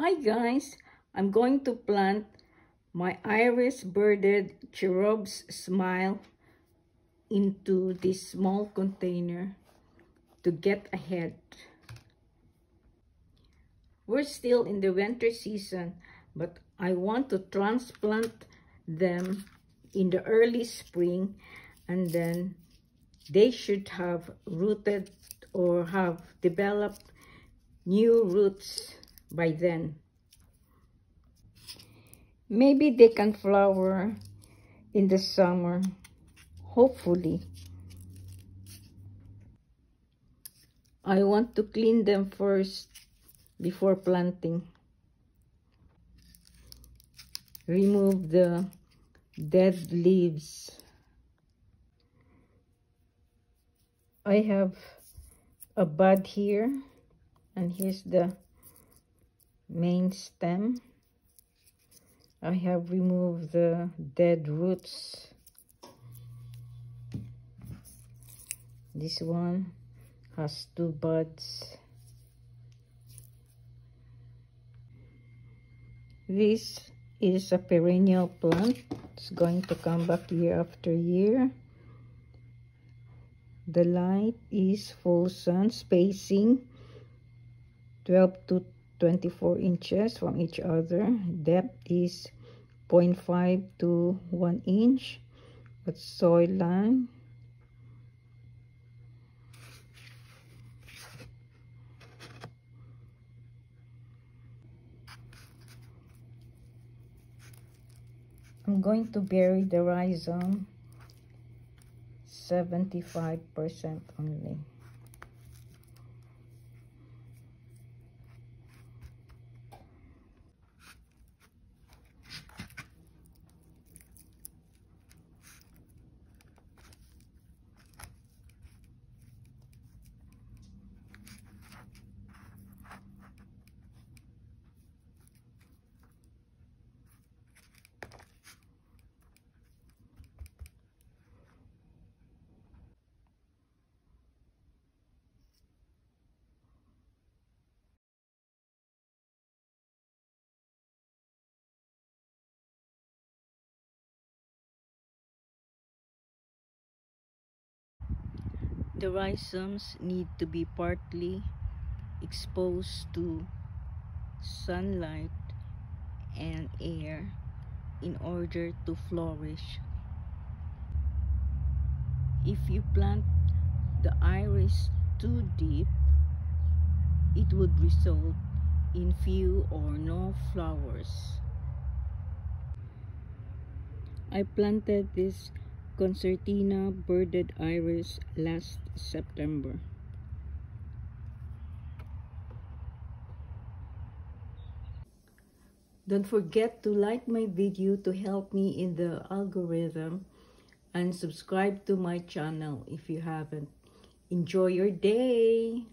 Hi guys, I'm going to plant my iris birded cherub's smile into this small container to get ahead. We're still in the winter season, but I want to transplant them in the early spring, and then they should have rooted or have developed new roots by then. Maybe they can flower in the summer, hopefully. I want to clean them first before planting. Remove the dead leaves. I have a bud here, and here's the main stem. I have removed the dead roots. This one has 2 buds. This is a perennial plant. It's going to come back year after year. The light is full sun, spacing 12 to 24 inches from each other. Depth is 0.5 to 1 inch. With soil line. I'm going to bury the rhizome 75% only. The rhizomes need to be partly exposed to sunlight and air in order to flourish. If you plant the iris too deep, it would result in few or no flowers. I planted this concertina birded iris last September. Don't forget to like my video to help me in the algorithm, and subscribe to my channel if you haven't. Enjoy your day!